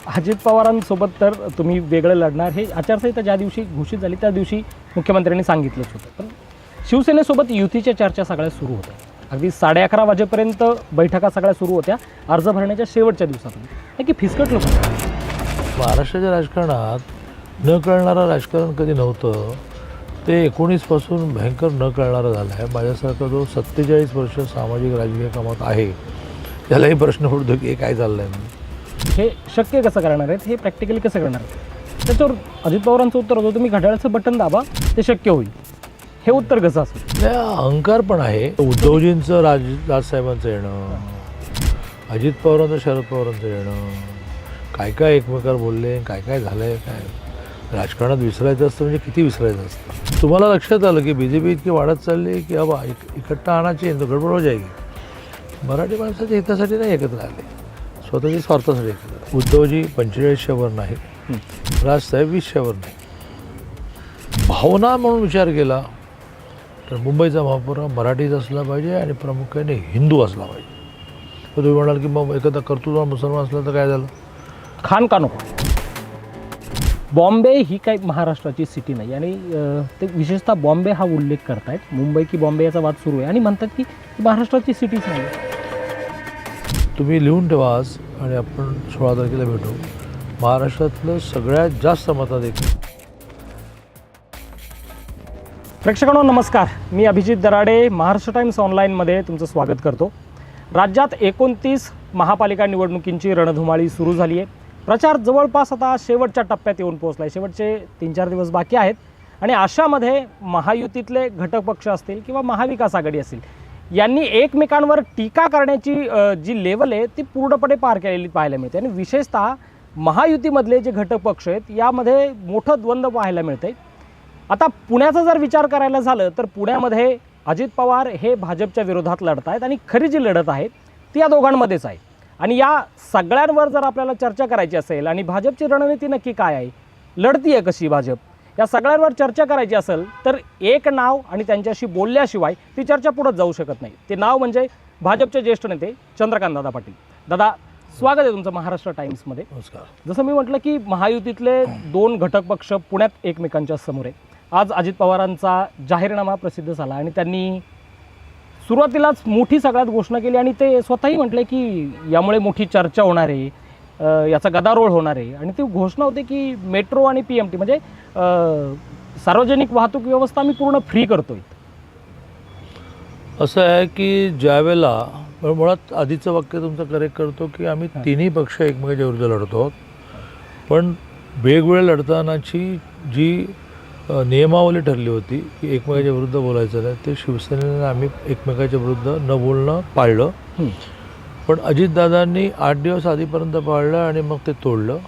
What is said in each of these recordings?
अजित पवारांसोबत तर तुम्ही वेगळं लढणार हे आचारसंहिता ज्या दिवशी घोषित झाली त्या दिवशी मुख्यमंत्र्यांनी सांगितलंच होतं. पण शिवसेनेसोबत युतीच्या चर्चा सगळ्या सुरू होत्या. अगदी 11:30 वाजेपर्यंत बैठका सगळ्या सुरू होत्या अर्ज भरण्याच्या शेवटच्या दिवसात की फिसकटलं होतं. महाराष्ट्राच्या राजकारणात न कळणारं राजकारण कधी नव्हतं. ते 19 पासून भयंकर न कळणारं झालं आहे. माझ्यासारखा जो 47 वर्ष सामाजिक राजकीय कामात आहे त्यालाही प्रश्न पडतो की हे काय चाललं आहे. हे शक्य कसं करणार आहेत, हे प्रॅक्टिकली कसं करणार आहेत. त्याच्यावर अजित पवारांचं उत्तर होतं तुम्ही घड्याळाचं बटन दाबा ते शक्य होईल. हे उत्तर कसं असेल. अहंकार पण आहे. उद्धवजींचं राजसाहेबांचं येणं, अजित पवारांचं शरद पवारांचं येणं, काय काय एकमेकावर बोलले, काय काय झालं आहे, काय राजकारणात विसरायचं असतं म्हणजे किती विसरायचं असतं. तुम्हाला लक्षात आलं की BJP इतकी वाढत चालली की बाबा इकट्ठा आणायची तो गडबड हो जाएगी. मराठी माणसाच्या हितासाठी नाही एकत्र आले, स्वतःच्या स्वार्थासाठी एकत्र. उद्धवजी 45च्या वर नाही, राजसाहेब 20च्या वर नाही. भावना म्हणून विचार केला तर मुंबईचा महापौर मराठीच असला पाहिजे आणि प्रामुख्याने हिंदू असला पाहिजे. तर तुम्ही म्हणाल की मग एखादा कर्तृत्व मुसलमान असला तर काय झालं. खान का नको. बॉम्बे ही काही महाराष्ट्राची सिटी नाही आणि ते विशेषतः बॉम्बे हा उल्लेख करतायत. मुंबई की बॉम्बे याचा वाद सुरू आहे आणि म्हणतात की महाराष्ट्राची सिटीच नाही. तुम्ही लिहून ठेवा आज आणि आपण 16 तारखेला भेटू. महाराष्ट्रातलं सगळ्यात जास्त मताधिक्य. प्रेक्षकांनो नमस्कार, मी अभिजित दराडे महाराष्ट्र टाइम्स ऑनलाईनमध्ये तुमचं स्वागत करतो. राज्यात 29 महापालिका निवडणुकींची रणधुमाळी सुरू झाली आहे. प्रचार जवळपास आता शेवटच्या टप्प्यात येऊन पोहोचला आहे. शेवटचे 3-4 दिवस बाकी आहेत आणि अशामध्ये महायुतीतले घटक पक्ष असतील किंवा महाविकास आघाडी असेल यांनी एकमेकांवर टीका करण्याची जी लेवल आहे ती पूर्णपणे पार केलेली पाहायला मिळते. आणि विशेषतः महायुतीमधले जे घटक पक्ष आहेत यामध्ये मोठं द्वंद्व पाहायला मिळते. आता पुण्याचा जर विचार करायला झालं तर पुण्यामध्ये अजित पवार हे भाजपच्या विरोधात लढत आहेत आणि खरी जी लढत आहे ती या दोघांमध्येच आहे. आणि या सगळ्यांवर जर आपल्याला चर्चा करायची असेल आणि भाजपची रणनीती नक्की काय आहे, लढती आहे कशी भाजप, या सगळ्यांवर चर्चा करायची असेल तर एक नाव आणि त्यांच्याशी बोलल्याशिवाय ती चर्चा पुढे जाऊ शकत नाही. ते नाव म्हणजे भाजपचे ज्येष्ठ नेते चंद्रकांतदादा पाटील. दादा स्वागत आहे तुमचं महाराष्ट्र टाइम्समध्ये. नमस्कार. जसं मी म्हटलं की महायुतीतले 2 घटक पक्ष पुण्यात एकमेकांच्या समोर आहे. आज अजित पवारांचा जाहीरनामा प्रसिद्ध झाला आणि त्यांनी सुरुवातीलाच मोठी सगळ्यात घोषणा केली आणि ते स्वतःही म्हटले की यामुळे मोठी चर्चा होणार आहे, याचा गदारोळ होणार आहे. आणि ती घोषणा होते की मेट्रो आणि PMT म्हणजे सार्वजनिक वाहतूक व्यवस्था आम्ही पूर्ण फ्री करतोय. असं आहे की ज्यावेळेला मुळात आधीचं वाक्य तुमचं करेक्ट करतो की आम्ही तिन्ही पक्ष एकमेकाच्या विरुद्ध लढतो आहोत. पण वेगवेगळ्या लढतानाची जी नियमावली ठरली होती की एकमेकाच्या विरुद्ध बोलायचं नाही, ते शिवसेनेने आम्ही एकमेकाच्या विरुद्ध न बोलणं पाळलं. पण अजितदादांनी 8 दिवस आधीपर्यंत पाळलं आणि मग ते तोडलं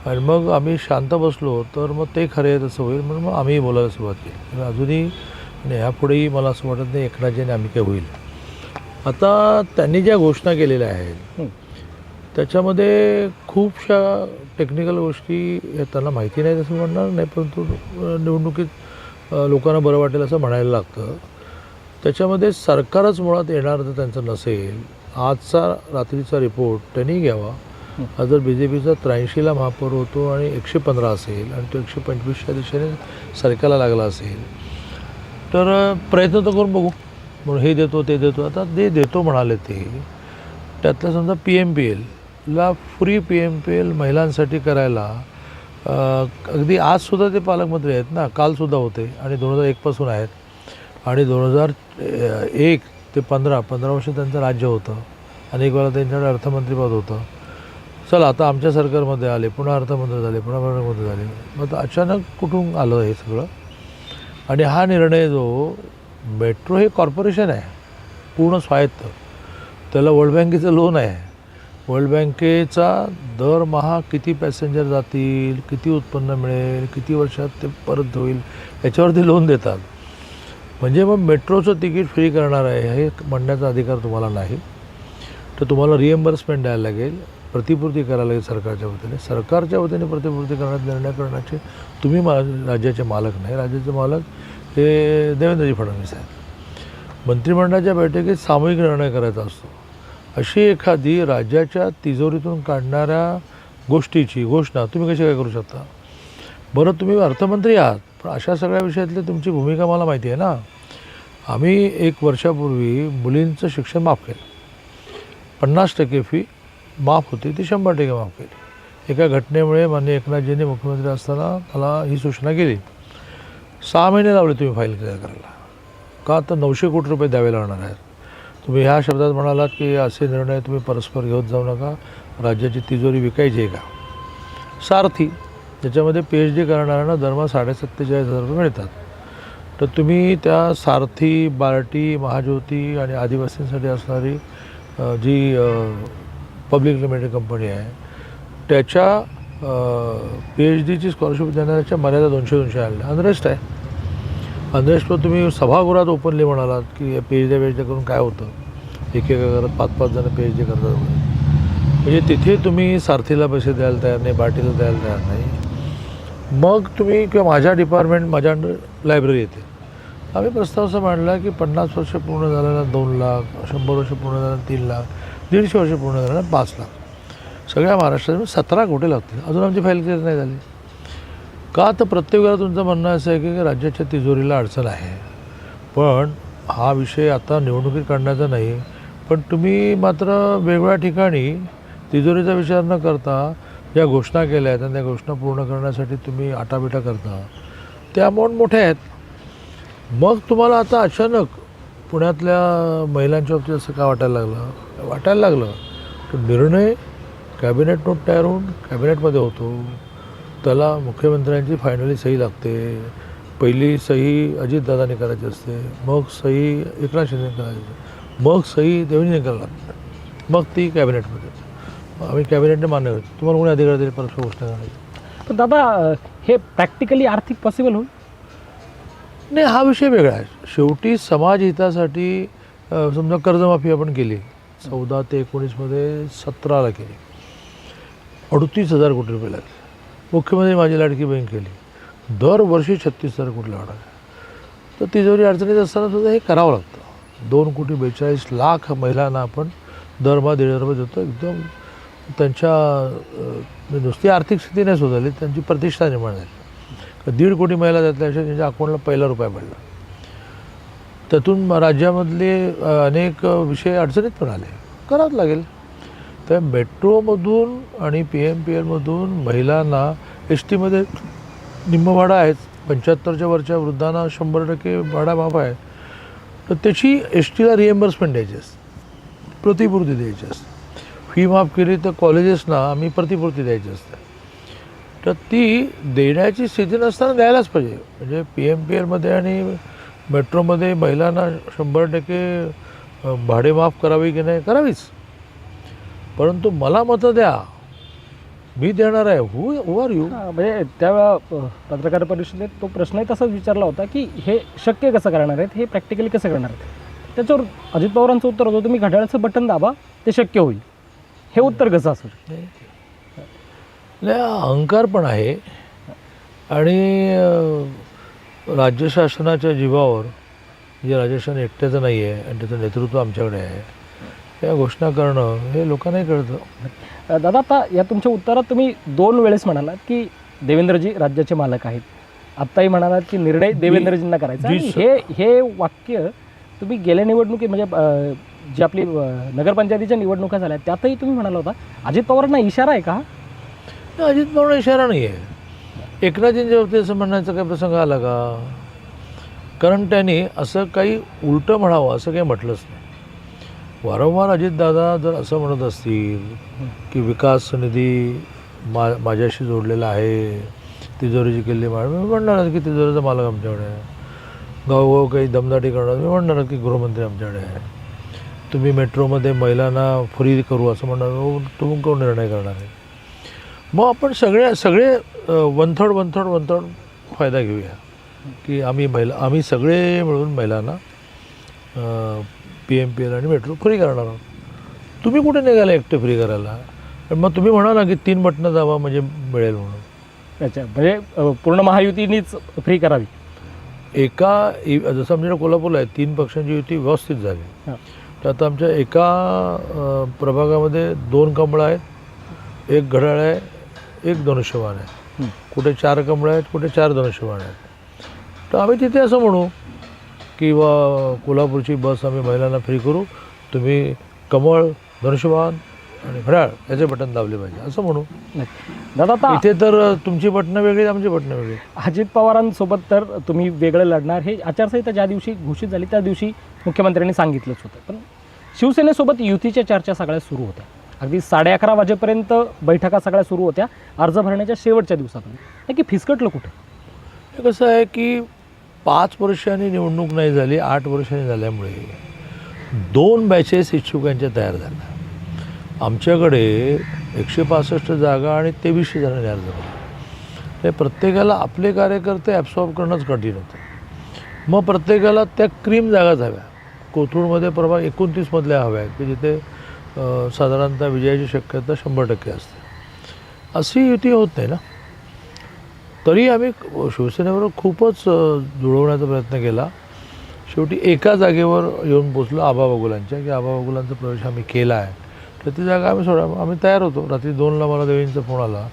आणि मग आम्ही शांत बसलो तर मग ते खरे आहे तसं होईल म्हणून मग आम्हीही बोलायला सुरुवात केली. अजूनही आणि ह्यापुढेही मला असं वाटत नाही एकनाथजीने आम्ही काय होईल. आता त्यांनी ज्या घोषणा केलेल्या आहेत त्याच्यामध्ये खूपशा टेक्निकल गोष्टी त्यांना माहिती नाही असं म्हणणार नाही, परंतु निवडणुकीत लोकांना बरं वाटेल असं म्हणायला लागतं. त्याच्यामध्ये सरकारच मुळात येणार तर त्यांचं नसेल. आजचा रात्रीचा रिपोर्ट त्यांनी घ्यावा. आज जर BJPचा 83ला महापौर होतो आणि 115 असेल आणि तो 125च्या दिशेने सरकारला लागला असेल तर प्रयत्न तर करून बघू. म्हणून हे देतो ते देतो. आता जे देतो म्हणाले ते त्यातलं समजा PMPLला फ्री PMPL महिलांसाठी करायला अगदी आजसुद्धा ते पालकमंत्री आहेत ना, कालसुद्धा होते आणि 2001 पासून आहेत आणि 2001 ते 15 वर्ष त्यांचं राज्य होतं. अनेक वेळा त्यांच्याकडे अर्थमंत्रीपद होतं. चला आता आमच्या सरकारमध्ये आले, पुन्हा अर्थमंत्री झाले, पुन्हा पालकमंत्री झाले. मग अचानक कुठून आलं हे सगळं. आणि हा निर्णय जो मेट्रो हे कॉर्पोरेशन आहे पूर्ण स्वायत्त, त्याला वर्ल्ड बँकेचं लोन आहे. वर्ल्ड बँकेचा दरमहा किती पॅसेंजर जातील, किती उत्पन्न मिळेल, किती वर्षात ते परत होईल याच्यावरती लोन देतात. म्हणजे मग मेट्रोचं तिकीट फ्री करणार आहे हे म्हणण्याचा अधिकार तुम्हाला नाही. तर तुम्हाला रिएम्बर्समेंट द्यायला लागेल, प्रतिपूर्ती करायला लागेल सरकारच्या वतीने. सरकारच्या वतीने प्रतिपूर्ती करण्यात निर्णय करण्याचे तुम्ही राज्याचे मालक नाही. राज्याचे मालक हे देवेंद्रजी फडणवीस आहेत. मंत्रिमंडळाच्या बैठकीत सामूहिक निर्णय करायचा असतो. अशी एखादी राज्याच्या तिजोरीतून काढणाऱ्या गोष्टीची घोषणा तुम्ही कशी काय करू शकता? बरं, तुम्ही अर्थमंत्री आहात, पण अशा सगळ्या विषयातली तुमची भूमिका मला माहिती आहे ना. आम्ही 1 वर्षापूर्वी मुलींचं शिक्षण माफ केलं. 50% फी माफ होती, ती 100% माफ केली. एका घटनेमुळे माननीय एकनाथजींनी मुख्यमंत्री असताना मला ही सूचना केली. 6 महिने लावले तुम्ही फाईल क्लिअर करायला. का? तर 900 कोटी रुपये द्यावे लागणार आहेत. तुम्ही ह्या शब्दात म्हणालात की असे निर्णय तुम्ही परस्पर घेत जाऊ नका, राज्याची तिजोरी विकायची आहे का? सारथी, ज्याच्यामध्ये PhD करणाऱ्यांना दरमहा 47,500 रुपये मिळतात. तर तुम्ही त्या सारथी, बार्टी, महाज्योती आणि आदिवासींसाठी असणारी जी पब्लिक लिमिटेड कंपनी आहे, त्याच्या PhDची स्कॉलरशिप देणाऱ्याच्या मर्यादा 200 आणल्या. अनरेस्ट आहे. अनरेस्टवर तुम्ही सभागृहात ओपनली म्हणालात की PhD करून काय होतं, एकेका घरात 5-5 जण PhD करतात वगैरे. म्हणजे तिथे तुम्ही सारथीला पैसे द्यायला तयार नाही, बार्टीला द्यायला तयार नाही. मग तुम्ही किंवा माझ्या डिपार्टमेंट, माझ्या अंडर लायब्ररी येते. आम्ही प्रस्ताव असा मांडला की 50 वर्ष पूर्ण झालेला 2 लाख, 100 वर्ष पूर्ण झालेला 3 लाख, 150 वर्ष पूर्ण झालेला 5 लाख. सगळ्या महाराष्ट्रात 17 कोटी लागतील. अजून आमची फाईल क्लिअर नाही झाली. का? तर प्रत्येक वेळा तुमचं म्हणणं असं आहे की राज्याच्या तिजोरीला अडचण आहे. पण हा विषय आता निवडणुकीत काढण्याचा नाही. पण तुम्ही मात्र वेगवेगळ्या ठिकाणी तिजोरीचा विचार न करता ज्या घोषणा केल्या आहेत आणि त्या घोषणा पूर्ण करण्यासाठी तुम्ही आटापिटा करता, त्या अमाऊंट मोठ्या आहेत. मग तुम्हाला आता अचानक पुण्यातल्या महिलांच्या बाबतीत असं का वाटायला लागलं तर निर्णय कॅबिनेट नोट तयार होऊन कॅबिनेटमध्ये होतो. त्याला मुख्यमंत्र्यांची फायनली सही लागते. पहिली सही अजितदादांनी करायची असते, मग सही एकनाथ शिंदेने करायची असते, मग सही देवेंद्रने करायला लागते, मग ती कॅबिनेटमध्ये येते. आम्ही कॅबिनेटने मान्य करतो. तुम्हाला कोणी अधिकार दिले परस्पर घोषणा करायची? पण दादा, हे प्रॅक्टिकली आर्थिक पॉसिबल होईल? नाही, हा विषय वेगळा आहे. शेवटी समाज हितासाठी समजा कर्जमाफी आपण केली 14 ते 19मध्ये 17ला केली, 38,000 कोटी रुपये लागले. मुख्यमंत्री माझी लाडकी बहीण केली, दरवर्षी 36,000 कोटी लागणार. तर तिजोरी अडचणीत असताना सुद्धा हे करावं लागतं. 2,42,00,000 महिलांना आपण दरमहा 1,500 रुपये देतो. एकदम त्यांच्या नुसती आर्थिक स्थिती नाही सुधारली, त्यांची प्रतिष्ठा निर्माण झाली. 1.5 कोटी महिला त्यातल्या अशा त्यांच्या अकाउंटला पहिला रुपया पडला. त्यातून राज्यामधले अनेक विषय अडचणीत पण आले. करावंच लागेल. तर मेट्रोमधून आणि PMPLमधून महिलांना STमध्ये निम्म भाडं आहेच. 75च्या वरच्या वृद्धांना 100% भाडा माफ आहे. तर त्याची STला रिएम्बर्समेंट द्यायची असते, प्रतिपूर्ती द्यायची असते. फी माफ केली तर कॉलेजेसना आम्ही प्रतिपूर्ती द्यायची असते. तर ती देण्याची स्थिती नसताना द्यायलाच पाहिजे. म्हणजे PMPLमध्ये आणि मेट्रोमध्ये महिलांना 100% भाडे माफ करावी की नाही, करावीच. परंतु मला मतं द्या, मी देणार आहे. Who are you? म्हणजे त्यावेळा पत्रकार परिषदेत तो प्रश्नही तसाच विचारला होता की हे शक्य कसं करणार आहेत, हे प्रॅक्टिकली कसं करणार आहेत. त्याच्यावर अजित पवारांचं उत्तर होतं, तुम्ही घड्याळाचं बटन दाबा, ते शक्य होईल. हे उत्तर कसं असेल? नाही, अहंकार पण आहे. आणि राज्य शासनाच्या जीवावर, जे राज्य शासन एकट्याचं नाही आहे आणि त्याचं नेतृत्व आमच्याकडे आहे, या घोषणा करणं हे लोकांनाही कळतं. दादा, आता या तुमच्या उत्तरात तुम्ही 2 वेळेस म्हणालात की देवेंद्रजी राज्याचे मालक आहेत. आत्ताही म्हणालात की निर्णय देवेंद्रजींना करायचा. आणि हे वाक्य तुम्ही गेल्या निवडणुकीत, म्हणजे जी आपली नगरपंचायतीच्या निवडणुका झाल्या त्यातही तुम्ही म्हणाला होता. अजित पवारांना इशारा आहे का? अजित पवारांना इशारा नाही आहे. एकनाथजींच्या बाबतीत असं म्हणण्याचा काही प्रसंग आला का? कारण त्यांनी असं काही उलटं म्हणावं असं काही म्हटलंच नाही. वारंवार अजितदादा जर असं म्हणत असतील की विकास निधी माझ्याशी जोडलेला आहे, तिजोरीची किल्ली मी म्हणणार की तिजोरीचा मालक आमच्याकडे आहे. गावोगाव काही दमदाटी करणार, मी म्हणणार की गृहमंत्री आमच्याकडे आहे. तुम्ही मेट्रोमध्ये महिलांना फ्री करू असं म्हणणार, तुम्ही कोण निर्णय करणार आहे? मग आपण सगळे वन थर्ड फायदा घेऊया की आम्ही सगळे मिळून महिलांना PMPL आणि मेट्रो फ्री करणार आहोत. तुम्ही कुठे निघाला एकटे फ्री करायला? पण मग तुम्ही म्हणा ना की 3 बटणं दाबा म्हणजे मिळेल म्हणून. अच्छा, म्हणजे पूर्ण महायुतीनीच फ्री करावी. जसं आमच्याकडे कोल्हापूरला आहे 3 पक्षांची युती व्यवस्थित झाली. तर आता आमच्या एका प्रभागामध्ये 2 कमळं आहेत, 1 घड्याळ आहे, एक धनुष्यबाण आहे, कुठे 4 कमळं आहेत, कुठे 4 धनुष्यबाण आहेत. तर आम्ही तिथे असं म्हणू की बा कोल्हापूरची बस आम्ही महिलांना फ्री करू, तुम्ही कमळ, धनुष्यबाण आणि घड्याळ याचे बटन दाबले पाहिजे असं म्हणू. दादा आता इथे तर तुमची बटणं वेगळी, आमची बटणं वेगळी. अजित पवारांसोबत तर तुम्ही वेगळं लढणार हे आचारसंहिता ज्या दिवशी घोषित झाली त्या दिवशी मुख्यमंत्र्यांनी सांगितलंच होतं. पण शिवसेनेसोबत युतीच्या चर्चा सगळ्या सुरू होत्या. अगदी 11:30 वाजेपर्यंत बैठका सगळ्या सुरू होत्या अर्ज भरण्याच्या शेवटच्या दिवसापर्यंत. नक्की फिसकटलं कुठे? हे कसं आहे की 5 वर्षांनी निवडणूक नाही झाली, 8 वर्षांनी झाल्यामुळे 2 बॅचेस इच्छुकांच्या तयार झाल्या. आमच्याकडे 165 जागा आणि 2300 जणांनी अर्ज केला. हे प्रत्येकाला आपले कार्यकर्ते ॲब्सॉर्ब करणंच कठीण होतं. मग प्रत्येकाला त्या क्रीम जागाच हव्या. कोथरूडमध्ये प्रभाग 29 मधल्या हव्या की जिथे साधारणतः विजयाची शक्यता 100% असते. अशी युती होत नाही ना. तरी आम्ही शिवसेनेबरोबर खूपच जुळवण्याचा प्रयत्न केला. शेवटी एका जागेवर येऊन पोचलो आबा बागुलांच्या, की आबा बागुलांचा प्रवेश आम्ही केला आहे, तर ती जागा आम्ही तयार होतो. रात्री 2ला मला देवींचा फोन आला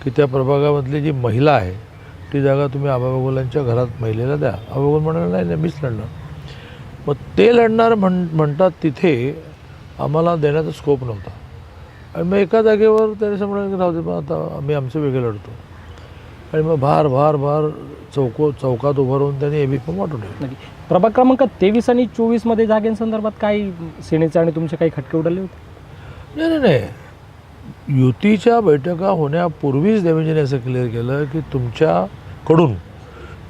की त्या प्रभागामधली जी महिला आहे ती जागा तुम्ही आबा बागुलांच्या घरात महिलेला द्या. आबा बागुल म्हणाले नाही मीच लढणार. मग ते लढणार म्हणतात तिथे आम्हाला देण्याचा स्कोप नव्हता. आणि मग एका जागेवर त्याने असं म्हणाले की राहू दे, मग आता आम्ही आमचे वेगळे लढतो. आणि मग भार चौकात उभं राहून त्यांनी एबी फॉर्म वाटून ठेवले. प्रभाग क्रमांक 23 आणि 24मध्ये जागेंसंदर्भात काही सेनेचे आणि तुमचे काही खटके उडले होते? नाही. युतीच्या बैठका होण्यापूर्वीच देवेंद्रने असं क्लिअर केलं की तुमच्याकडून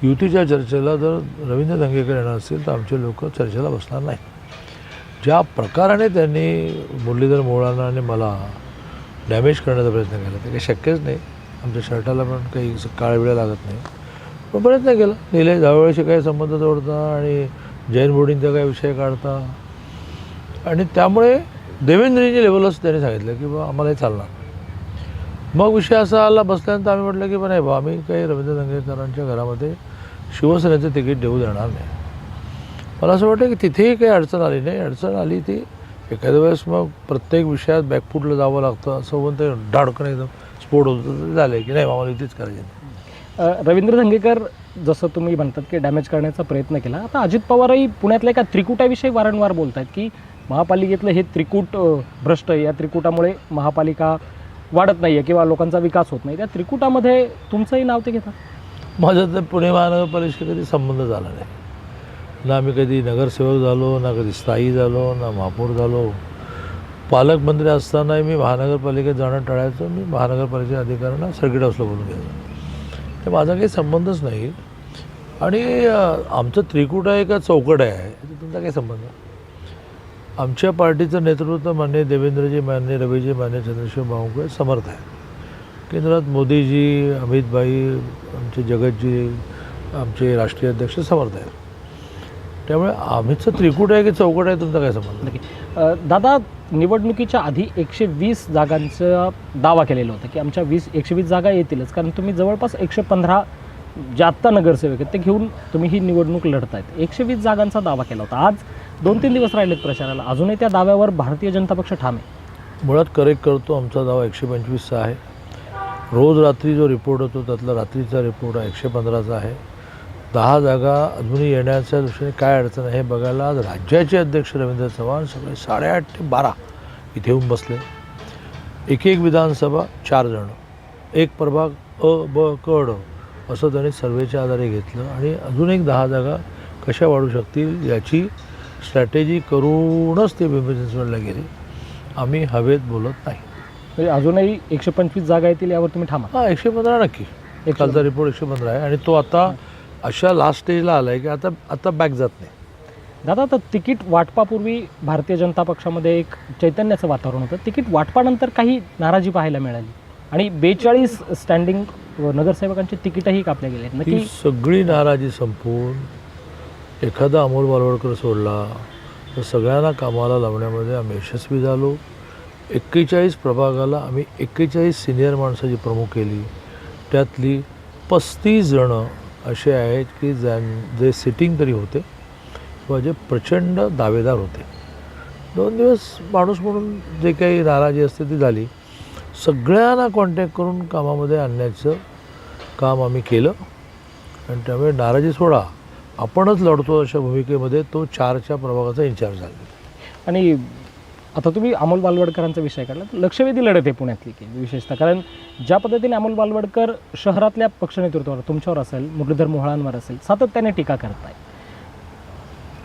युतीच्या चर्चेला जर रवींद्र धंगेकर येणार असतील तर आमचे लोक चर्चेला बसणार नाही. ज्या प्रकाराने त्यांनी मुरलीधर मोहोळांना आणि मला डॅमेज करण्याचा प्रयत्न केला ते काही शक्यच नाही. आमच्या शर्टाला पण काही काळ वेळ लागत नाही. पण प्रयत्न केला. निलेश जावळेशी काही संबंध जोडता आणि जैन बोर्डिंगचा काही विषय काढता. आणि त्यामुळे देवेंद्रजी लेवलच त्यांनी सांगितलं की बा आम्हाला हे चालणार. मग विषय असा आला बसल्यानंतर आम्ही म्हटलं की बा नाही बा आम्ही काही रवींद्र धंगेकरांच्या घरामध्ये शिवसेनेचं तिकीट देऊ देणार नाही. मला असं वाटतं की तिथेही काही अडचण आली नाही. अडचण आली ती एखाद्या वेळेस मग प्रत्येक विषयात बॅकफूटला जावं लागतं असं होऊन ते धाडकन एकदम स्फोट होतं झालं की नाही आम्हाला इथेच करायचं. रवींद्र धंगेकर जसं तुम्ही म्हणतात की डॅमेज करण्याचा प्रयत्न केला. आता अजित पवारही पुण्यातल्या एका त्रिकुटाविषयी वारंवार बोलत आहेत की महापालिकेतलं हे त्रिकूट भ्रष्ट आहे, या त्रिकुटामुळे महापालिका वाढत नाही आहे किंवा लोकांचा विकास होत नाही. त्या त्रिकुटामध्ये तुमचंही नाव ते घेतात? माझा तर पुणे महानगरपालिकेशी कधी संबंध झाला नाही. ना मी कधी नगरसेवक झालो, ना कधी स्थायी झालो, ना महापौर झालो. पालकमंत्री असतानाही मी महानगरपालिकेत जाणं टाळायचं. मी महानगरपालिकेच्या अधिकाऱ्यांना सर्किट हाऊसला बोलून घ्यायचं. ते माझा काही संबंधच नाही. आणि आमचं त्रिकूट आहे का चौकट आहे तुमचा काही संबंध. आमच्या पार्टीचं नेतृत्व मान्य देवेंद्रजी, मान्य रवीजी, मान्य चंद्रशेखर बावनकुळे समर्थ आहे. केंद्रात मोदीजी, अमितभाई, आमचे जगतजी, आमचे राष्ट्रीय अध्यक्ष समर्थ आहेत. त्यामुळे आम्हीचं त्रिकूट आहे की चौकट आहे तुमचा काय संबंध. दादा निवडणुकीच्या आधी 120 जागांचा दावा केलेला होता की आमच्या 120 जागा येतीलच, कारण तुम्ही जवळपास 115 जे आत्ता नगरसेवक आहेत ते घेऊन तुम्ही ही निवडणूक लढतायत. 120 जागांचा दावा केला होता. आज 2-3 दिवस राहिलेत प्रचाराला, अजूनही त्या दाव्यावर भारतीय जनता पक्ष ठाम आहे. मुळात करेक्ट करतो. आमचा दावा 125चा आहे. रोज रात्री जो रिपोर्ट होतो त्यातला रात्रीचा रिपोर्ट 115चा आहे. 10 जागा अजूनही येण्याच्या दृष्टीने काय अडचण आहे हे बघायला आज राज्याचे अध्यक्ष रवींद्र चव्हाण सगळे 8:30 ते 12 इथे येऊन बसले. एक विधानसभा 4 जण, एक प्रभाग अ ब क ड असं त्यांनी सर्वेच्या आधारे घेतलं आणि अजून एक 10 जागा कशा वाढू शकतील याची स्ट्रॅटेजी करूनच ते पिंपरी गेले. आम्ही हवेत बोलत नाही. म्हणजे अजूनही 125 जागा येतील यावर तुम्ही ठामा? 115 नक्की. कालचा रिपोर्ट 115 आहे आणि तो आता अशा लास्ट स्टेजला आला आहे की आता बॅक जात नाही. दादा आता तिकीट वाटपापूर्वी भारतीय जनता पक्षामध्ये एक चैतन्याचं वातावरण होतं. तिकीट वाटपानंतर काही नाराजी पाहायला मिळाली आणि 42 स्टँडिंग नगरसेवकांची तिकीटही कापल्या गेले. ती सगळी नाराजी संपवून एखादा अमोल बालवडकर सोडला तर सगळ्यांना कामाला लावण्यामध्ये आम्ही यशस्वी झालो. 41 प्रभागाला आम्ही 41 सिनियर माणसाची प्रमुख केली. त्यातली 35 जणं असे आहेत की जे सिटिंग तरी होते किंवा जे प्रचंड दावेदार होते. 2 दिवस माणूस म्हणून जे काही नाराजी असते ती झाली. सगळ्यांना कॉन्टॅक्ट करून कामामध्ये आणण्याचं काम आम्ही केलं आणि त्यामुळे नाराजी सोडा, आपणच लढतो अशा भूमिकेमध्ये तो 4च्या प्रभागाचा इन्चार्ज झाला. आणि आता तुम्ही अमोल बालवडकरांचा विषय काढला, तर लक्षवेधी लढत आहे पुण्यातली की विशेषतः, कारण ज्या पद्धतीने अमोल बालवडकर शहरातल्या पक्ष नेतृत्वावर, तुमच्यावर असेल, मुरलीधर मोहोळांवर असेल, सातत्याने टीका करताय.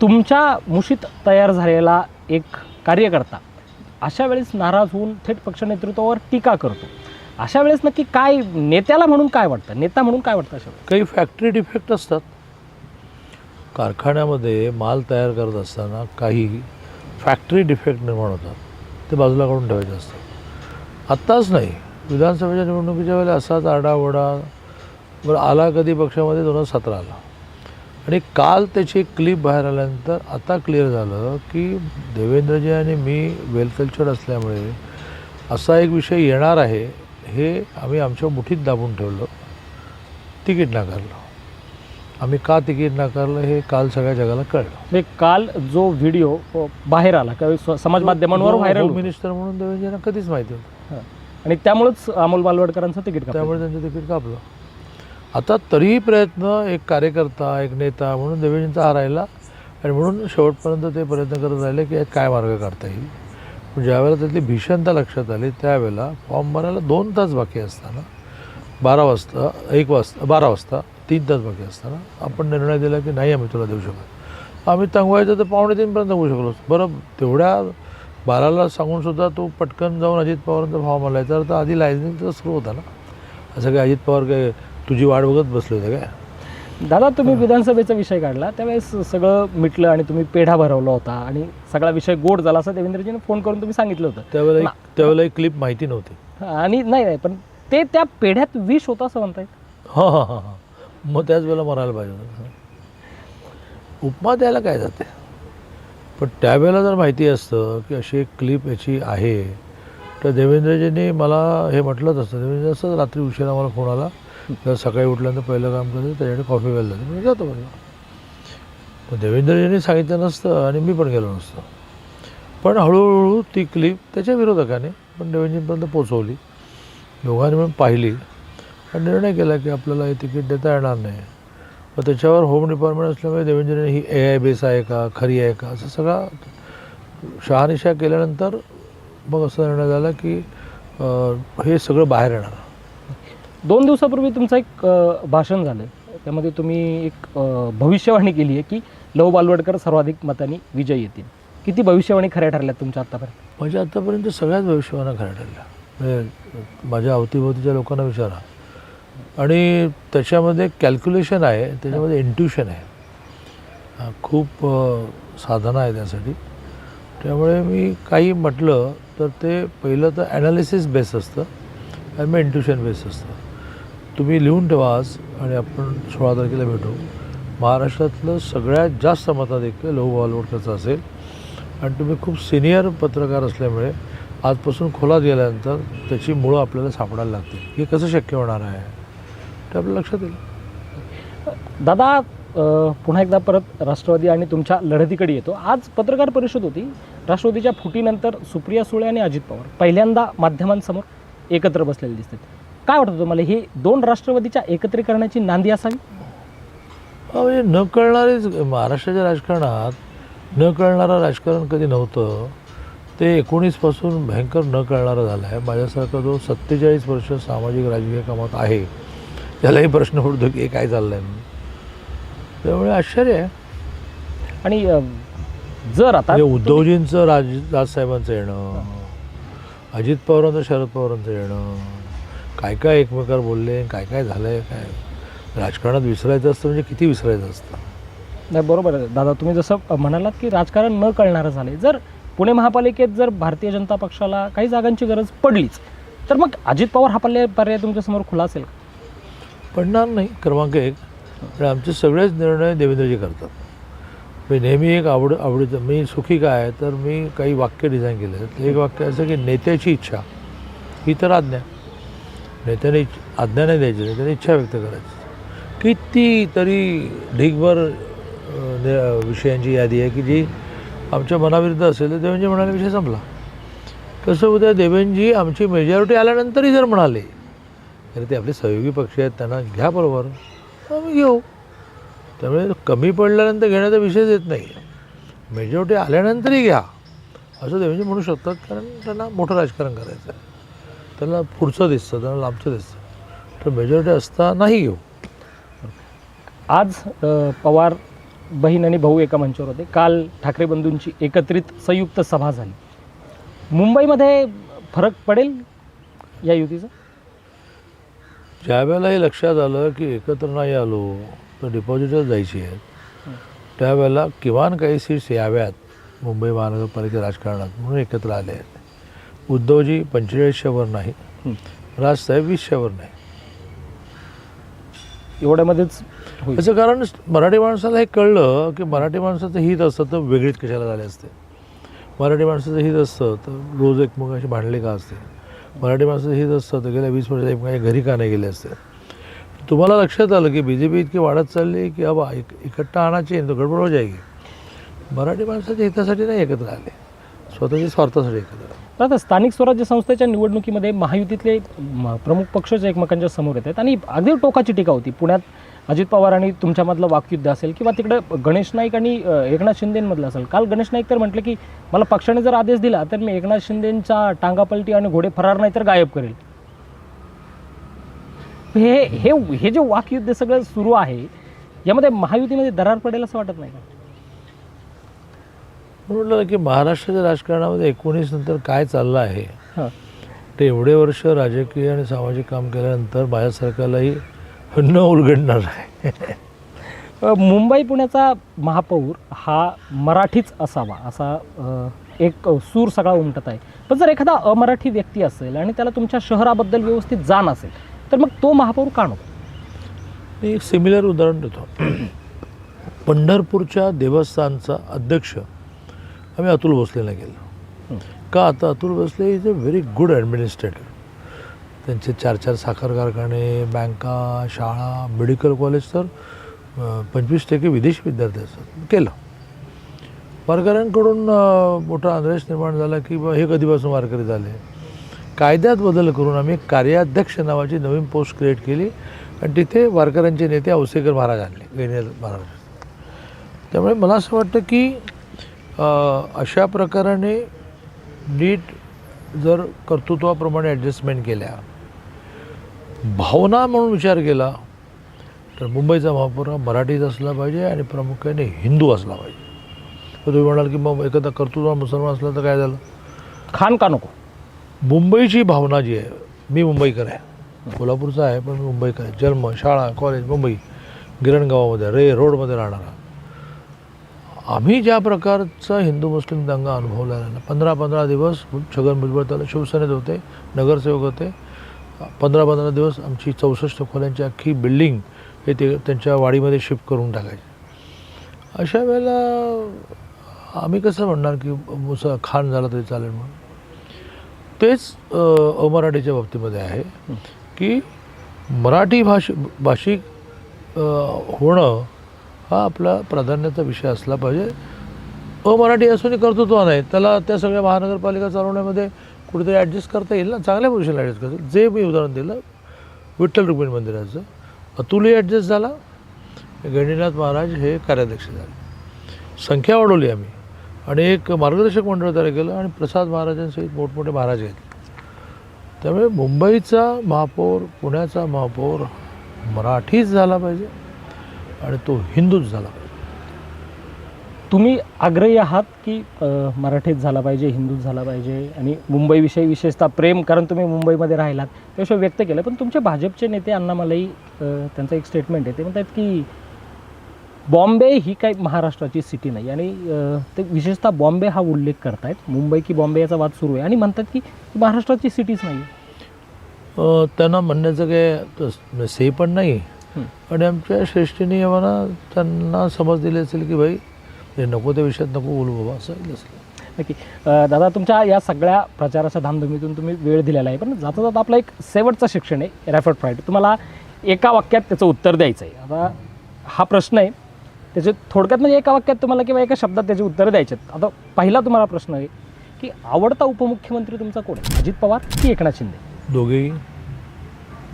तुमच्या मुशीत तयार झालेला एक कार्यकर्ता अशा वेळेस नाराज होऊन थेट पक्ष नेतृत्वावर टीका करतो. अशा वेळेस नक्की काय नेत्याला म्हणून काय वाटतं, नेता म्हणून काय वाटतं अशा वेळेस? काही फॅक्टरी डिफेक्ट असतात. कारखान्यामध्ये माल तयार करत असताना काही फॅक्टरी डिफेक्ट निर्माण होतात, ते बाजूला काढून ठेवायचे असतात. आत्ताच नाही, विधानसभेच्या निवडणुकीच्या वेळेला असाच आरडाओरडा बरं आला कधी पक्षामध्ये 2017 आला आणि काल त्याची एक क्लिप बाहेर आल्यानंतर आता क्लिअर झालं की देवेंद्रजी आणि मी वेल कल्चर्ड असल्यामुळे असा एक विषय येणार आहे हे आम्ही आमच्या मुठीत दाबून ठेवलं. तिकीट नाकारलं. आम्ही का तिकीट नाकारलं हे काल सगळ्या जगाला कळलं. म्हणजे काल जो व्हिडिओ बाहेर आला किंवा समाज माध्यमांवर व्हायरल होम मिनिस्टर म्हणून देवेंद्रजींना कधीच माहिती होतं आणि त्यामुळेच अमोल बालवडकरांचं तिकीट कापलं. त्यामुळे त्यांचं तिकीट कापलं. आता तरीही प्रयत्न, एक कार्यकर्ता, एक नेता म्हणून देवेंद्रजींचा हा राहिला आणि म्हणून शेवटपर्यंत ते प्रयत्न करत राहिले की काय मार्ग काढता येईल. पण ज्यावेळेला त्यातली भीषणता लक्षात आली त्यावेळेला फॉर्म भरायला 2 तास बाकी असताना 12 वाजता 12 वाजता 3 तास बाकी असताना आपण निर्णय दिला की नाही आम्ही तुला देऊ शकत. आम्ही तंगवायचं तर 2:45 होऊ शकलो. बरं, तेवढ्या 12ला सांगूनसुद्धा तो पटकन जाऊन अजित पवारांचा फॉर्म आला. तर आता आधी लायझनिंगचा सुरू होता ना. असं काय अजित पवार काय तुझी वाट बघत बसले होते काय? दादा, तुम्ही विधानसभेचा विषय काढला त्यावेळेस सगळं मिटलं आणि तुम्ही पेढा भरवला होता आणि सगळा विषय गोड झाला असं देवेंद्रजीने फोन करून तुम्ही सांगितलं होतं. त्यावेळेला एक क्लिप माहिती नव्हती आणि नाही पण ते त्या पेढ्यात विष होतं असं म्हणतायत. हां हां हां हां मग त्याच वेळेला मरायला पाहिजे होतं. उपमा द्यायला काय जाते. पण त्यावेळेला जर माहिती असतं की अशी एक क्लिप याची आहे तर देवेंद्रजींनी मला हे म्हटलंच असतं. देवेंद्र असं रात्री उशिरा मला फोन आला, जर सकाळी उठल्यानंतर पहिलं काम करायचं त्याच्याकडे कॉफी प्यायला जातं. मी जातो बघा. पण देवेंद्रजींनी सांगितलं नसतं आणि मी पण गेलो नसतो. पण हळूहळू ती क्लिप त्याच्या विरोधकाने पण देवेंद्रजींपर्यंत पोचवली. दोघांनी मिळून पाहिली आणि निर्णय केला की आपल्याला हे तिकीट देता येणार नाही. मग त्याच्यावर होम डिपार्टमेंट असल्यामुळे देवेंद्रजींनी ही AI बेस आहे का, खरी आहे का, असं सगळा शहानिशा केल्यानंतर मग असा निर्णय झाला की हे सगळं बाहेर येणार. 2 दिवसापूर्वी तुमचं एक भाषण झालं, त्यामध्ये तुम्ही एक भविष्यवाणी केली आहे की लव बालवडकर सर्वाधिक मतांनी विजयी येतील. किती भविष्यवाणी खऱ्या ठरल्यात तुमच्या आत्तापर्यंत? म्हणजे आत्तापर्यंत सगळ्याच भविष्यवाण्या खऱ्या ठरल्या. म्हणजे माझ्या अवतीभोवतीच्या लोकांना विचारा. आणि त्याच्यामध्ये कॅल्क्युलेशन आहे, त्याच्यामध्ये इंट्युशन आहे, खूप साधना आहे त्यासाठी. त्यामुळे मी काही म्हटलं तर ते पहिलं तर ॲनालिसिस बेस असतं आणि मग इंट्युशन बेस असतं. तुम्ही लिहून ठेवा आज आणि आपण 16 तारखेला भेटू. महाराष्ट्रातलं सगळ्यात जास्त मताधिक्य लहू बालवडकरचं असेल आणि तुम्ही खूप सिनियर पत्रकार असल्यामुळे आजपासून खोलात गेल्यानंतर त्याची मुळं आपल्याला सापडायला लागतील. हे कसं शक्य होणार आहे ते आपल्या लक्षात येईल. दादा, पुन्हा एकदा परत राष्ट्रवादी आणि तुमच्या लढतीकडे येतो. आज पत्रकार परिषद होती. राष्ट्रवादीच्या फुटीनंतर सुप्रिया सुळे आणि अजित पवार पहिल्यांदा माध्यमांसमोर एकत्र बसलेले दिसतात. काय वाटतं तुम्हाला, ही 2 राष्ट्रवादीच्या एकत्रीकरणाची नांदी असावी? म्हणजे न कळणारेच महाराष्ट्राच्या राजकारणात न कळणारं राजकारण कधी नव्हतं. ते 19 पासून भयंकर न कळणारं झालं आहे. माझ्यासारखा जो 47 वर्ष सामाजिक राजकीय कामात आहे त्यालाही प्रश्न उठतो की हे काय चाललं आहे. त्यामुळे आश्चर्य आहे. आणि जर आता उद्धवजींचं राजसाहेबांचं येणं, अजित पवारांचं शरद पवारांचं येणं, काय काय एकमेकावर बोलले, काय काय झालं आहे, काय राजकारणात विसरायचं असतं म्हणजे किती विसरायचं असतं. नाही, बरोबर आहे दादा. तुम्ही जसं म्हणालात की राजकारण न कळणारं झालं. जर पुणे महापालिकेत जर भारतीय जनता पक्षाला काही जागांची गरज पडलीच तर मग अजित पवार हा पर्याय तुमच्यासमोर खुला असेल का? पडणार नाही. क्रमांक 1. आणि आमचे सगळेच निर्णय देवेंद्रजी करतात. मी नेहमी एक आवडीचं मी सुखी काय तर मी काही वाक्य डिझाईन केले आहेत. एक वाक्य असं की नेत्याची इच्छा ही तर आज्ञा. नेत्याने आज्ञा नाही द्यायची, नेत्याने इच्छा व्यक्त करायची. किती तरी ढीगभर विषयांची यादी आहे की जी आमच्या मनाविरुद्ध असेल तर देवेंद्रजी म्हणाले विषय संपला. कसं उद्या देवेंजी आमची मेजॉरिटी आल्यानंतरही जर म्हणाले अरे ते आपले सहयोगी पक्ष आहेत त्यांना घ्या बरोबर, तर आम्ही घेऊ. त्यामुळे कमी पडल्यानंतर घेण्याचा विषयच येत नाही. मेजॉरिटी आल्यानंतरही घ्या असं देवेंजी म्हणू शकतात, कारण त्यांना मोठं राजकारण करायचं आहे, त्यांना पुढचं दिसतं, त्यांना लांबचं दिसतं. तर मेजॉरिटी असता नाही घेऊ. आज पवार बहीण आणि भाऊ एका मंचावर होते. काल ठाकरे बंधूंची एकत्रित संयुक्त सभा झाली. मुंबईमध्ये फरक पडेल या युतीचा? ज्या वेळेला हे लक्षात आलं की एकत्र नाही आलो तर डिपॉझिटच जायची आहेत, त्यावेळेला किमान काही सीट्स याव्यात मुंबई महानगरपालिका राजकारणात म्हणून एकत्र आले आहेत. उद्धवजी 45च्या नाही, राजसाहेब 20च्या नाही. एवढ्यामध्येच होईल. याचं कारण मराठी माणसाला हे कळलं की मराठी माणसाचं हित असतं तर वेगळीच कशाला झाले असते. मराठी माणसाचं हित असतं तर रोज एकमेकांशी भांडले का असते. मराठी माणसाचं हित असतं तर गेल्या 20 वर्षात एकमेकांच्या घरी का नाही गेले असते. तुम्हाला लक्षात आलं की BJP इतकी वाढत चालली की अब इकट्ठा आणायची तो गडबड हो जाएगी. मराठी माणसाच्या हितासाठी नाही एकत्र आले, स्वतःच्या स्वार्थासाठी एकत्र आले. आता स्थानिक स्वराज्य संस्थेच्या निवडणुकीमध्ये महायुतीतले प्रमुख पक्षच एकमेकांच्या समोर येत आहेत आणि अगदी टोकाची टीका होती. पुण्यात अजित पवार आणि तुमच्यामधलं वाकयुद्ध असेल किंवा तिकडे गणेश नाईक आणि एकनाथ शिंदेमधलं असेल. काल गणेश नाईक तर म्हटलं की मला पक्षाने जर आदेश दिला तर मी एकनाथ शिंदेंचा टांगापलटी आणि घोडे फरार नाही तर गायब करेल. हे जे वाकयुद्ध सगळं सुरू आहे यामध्ये महायुतीमध्ये दरार पडेल असं वाटत नाही का? म्हटलं की महाराष्ट्राच्या राजकारणामध्ये 19 नंतर काय चाललं आहे हां, ते एवढे वर्ष राजकीय आणि सामाजिक काम केल्यानंतर माझ्यासारख्यालाही न उलगडणार आहे. मुंबई पुण्याचा महापौर हा मराठीच असावा असा एक सूर सगळा उमटत आहे. पण जर एखादा अमराठी व्यक्ती असेल आणि त्याला तुमच्या शहराबद्दल व्यवस्थित जाण असेल तर मग तो महापौर का नको? मी एक सिमिलर उदाहरण देतो. पंढरपूरच्या देवस्थानचा अध्यक्ष आम्ही अतुल भोसलेला गेलो. का? आता Atul Bhosale is a very good administrator. त्यांचे 4 साखर कारखाने, बँका, शाळा, मेडिकल कॉलेज, तर 25% विदेशी विद्यार्थी असतात. केलं. वारकऱ्यांकडून मोठा अंधेश निर्माण झाला की हे कधीपासून वारकरी झाले. कायद्यात बदल करून आम्ही कार्याध्यक्ष नावाची नवीन पोस्ट क्रिएट केली आणि तिथे वारकऱ्यांचे नेते औसेकर महाराज आणले, गैनीनाथ महाराज. त्यामुळे मला असं वाटतं की अशा प्रकाराने नीट जर कर्तृत्वाप्रमाणे ॲडजस्टमेंट केल्या, भावना म्हणून विचार केला तर मुंबईचा महापौर हा मराठीच असला पाहिजे आणि प्रामुख्याने हिंदू असला पाहिजे. तर तुम्ही म्हणाल की मग एखादा कर्तृत्व मुसलमान असला तर काय झालं? खान का नको? मुंबईची भावना जी आहे, मी मुंबईकर आहे, कोल्हापूरचा आहे पण मी मुंबईकर आहे. जन्म, शाळा, कॉलेज मुंबई, गिरणगावामध्ये रोडमध्ये राहणारा. आम्ही ज्या प्रकारचा हिंदू मुस्लिम दंगा अनुभवला आहे ना, 15 दिवस छगन भुजबळ त्याला शिवसेनेत होते, नगरसेवक होते. 15 दिवस आमची 64 खोल्यांची अख्खी बिल्डिंग हे ते त्यांच्या वाडीमध्ये शिफ्ट करून टाकायचे. अशा वेळेला आम्ही कसं म्हणणार की खान झाला तरी चालेल म्हणून? तेच अमराठीच्या बाबतीमध्ये आहे की मराठी भाषिक होणं हा आपला प्राधान्याचा विषय असला पाहिजे. अमराठी असूनही कर्तृत्व नाही, त्याला त्या सगळ्या महानगरपालिका चालवण्यामध्ये कुठेतरी ॲडजस्ट करता येईल ना, चांगल्या पोझिशनला ॲडजस्ट करता येईल. जे मी उदाहरण दिलं विठ्ठल रुक्मिणी मंदिराचं, अतुलही ॲडजस्ट झाला, गैनीनाथ महाराज हे कार्याध्यक्ष झाले. संख्या वाढवली आम्ही आणि एक मार्गदर्शक मंडळ तयार केलं आणि प्रसाद महाराजांसहित मोठमोठे महाराज घेतले. त्यामुळे मुंबईचा महापौर, पुण्याचा महापौर मराठीच झाला पाहिजे आणि तो हिंदूच झाला पाहिजे. तुम्ही आग्रही आहात की मराठीत झाला पाहिजे, हिंदूच झाला पाहिजे आणि मुंबईविषयी विशेषतः प्रेम, कारण तुम्ही मुंबईमध्ये राहिलात त्याविषयी व्यक्त केलं. पण तुमचे भाजपचे नेते अण्णामलाई त्यांचं एक स्टेटमेंट आहे, ते म्हणतात की बॉम्बे ही काही महाराष्ट्राची सिटी नाही आणि ते विशेषतः बॉम्बे हा उल्लेख करतायत. मुंबई की बॉम्बे याचा वाद सुरू आहे आणि म्हणतात की महाराष्ट्राची सिटीच नाही. त्यांना म्हणण्याचं काय से पण नाही आणि आमच्या श्रेष्ठीने आम्हाला त्यांना समज दिली असेल की भाई हे नको त्या विषयात नको बोलू बाबा, असं असेल. नक्की. दादा, तुमच्या या सगळ्या प्रचाराच्या धामधुमीतून तुम्ही वेळ दिलेला आहे, पण जाता जाता आपलं एक शेवटचं शिक्षण आहे रॅपिड फायर. तुम्हाला एका वाक्यात त्याचं उत्तर द्यायचं आहे. आता हा प्रश्न आहे, त्याचे थोडक्यात म्हणजे एका वाक्यात तुम्हाला किंवा एका शब्दात त्याचे उत्तर द्यायचे आहेत. आता पहिला तुम्हाला प्रश्न आहे की आवडता उपमुख्यमंत्री तुमचा कोण आहे, अजित पवार की एकनाथ शिंदे? दोघेही.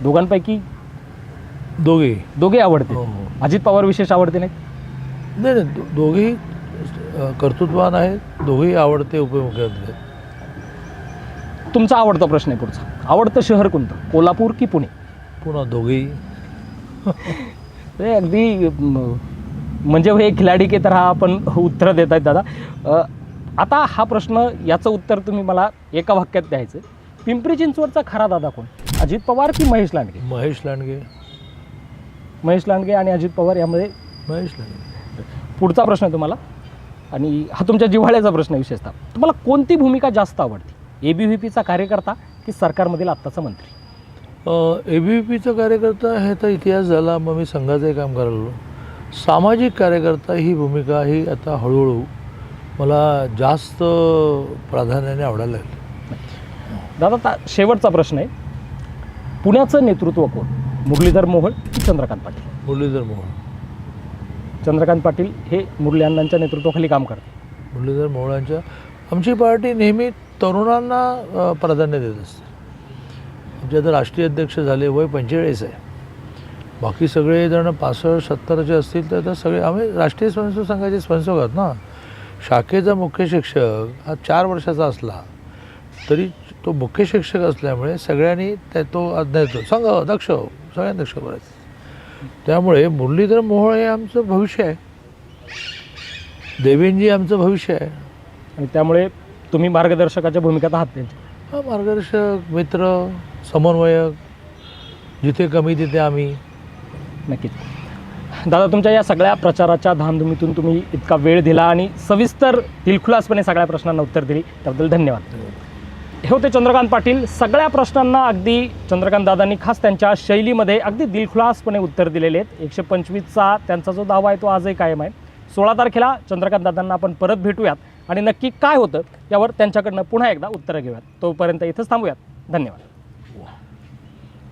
दोघांपैकी दोघे आवडते. हो. अजित पवार विशेष आवडते नाही? नाही, दोघेही कर्तृत्वान आहेत, दोघेही आवडते उपमुख्यमंत्री आहेत. तुमचा आवडता प्रश्न आहे पुढचा. आवडतं शहर कोणतं, कोल्हापूर की पुणे? पुन्हा दोघेही. ते अगदी म्हणजे हे खिलाडी के तरह आपण उत्तर देत आहेत दादा. आता हा प्रश्न, याचं उत्तर तुम्ही मला एका वाक्यात द्यायचं. पिंपरी चिंचवडचा खरा दादा कोण, अजित पवार की महेश लांडगे? महेश लांडगे. महेश लांडगे आणि अजित पवार यामध्ये. महेश लांडगे. पुढचा प्रश्न आहे तुम्हाला, आणि हा तुमच्या जिव्हाळ्याचा प्रश्न आहे विशेषतः. तुम्हाला कोणती भूमिका जास्त आवडते, ABVPचा कार्यकर्ता की सरकारमधील आत्ताचा मंत्री? ABVPचा कार्यकर्ता हे तर इतिहास झाला, मग मी संघाचं काम करायला लागलो. सामाजिक कार्यकर्ता ही भूमिका ही आता हळूहळू मला जास्त प्राधान्याने आवडायला लागली. दादा शेवटचा प्रश्न आहे, पुण्याचं नेतृत्व कोण, मुरलीधर मोहोळ की चंद्रकांत पाटील? मुरलीधर मोहोळ. चंद्रकांत पाटील हे मुरली अण्णांच्या नेतृत्वाखाली काम करते. मुरलीधर मोहोळांच्या. आमची पार्टी नेहमी तरुणांना प्राधान्य देत असते. आमचे आता राष्ट्रीय अध्यक्ष झाले, वय 45 आहे. बाकी सगळे जण 65-70चे असतील, तर आता सगळे आम्ही राष्ट्रीय स्वयंसेवक संघाचे स्वयंसेवक आहोत ना. शाखेचा मुख्य शिक्षक हा 4 वर्षाचा असला तरी तो मुख्य शिक्षक असल्यामुळे सगळ्यांनी तो अज्ञातो संघ दक्ष सगळ्यांना दक्ष करायचं. त्यामुळे मुरलीधर मोहोळ हे आमचं भविष्य आहे, देवेंजी आमचं भविष्य आहे. आणि त्यामुळे तुम्ही मार्गदर्शकाच्या भूमिकेत आहात त्यांच्या. हा, मार्गदर्शक, मित्र, समन्वयक, जिथे कमी तिथे आम्ही. नक्कीच दादा, तुमच्या या सगळ्या प्रचाराच्या धामधुमीतून तुम्ही इतका वेळ दिला आणि सविस्तर दिलखुलासपणे सगळ्या प्रश्नांना उत्तर दिली, त्याबद्दल धन्यवाद. हे होते चंद्रकांत पाटील. सगळ्या प्रश्नांना अगदी चंद्रकांत दादांनी खास त्यांच्या शैलीमध्ये अगदी दिलखुलासपणे उत्तर दिलेले आहेत. 125चा त्यांचा जो दावा आहे तो आजही कायम आहे. 16 तारखेला चंद्रकांत दादांना आपण परत भेटूयात आणि नक्की काय होतं यावर त्यांच्याकडनं पुन्हा एकदा उत्तरं घेऊयात. तोपर्यंत इथंच थांबूयात. धन्यवाद.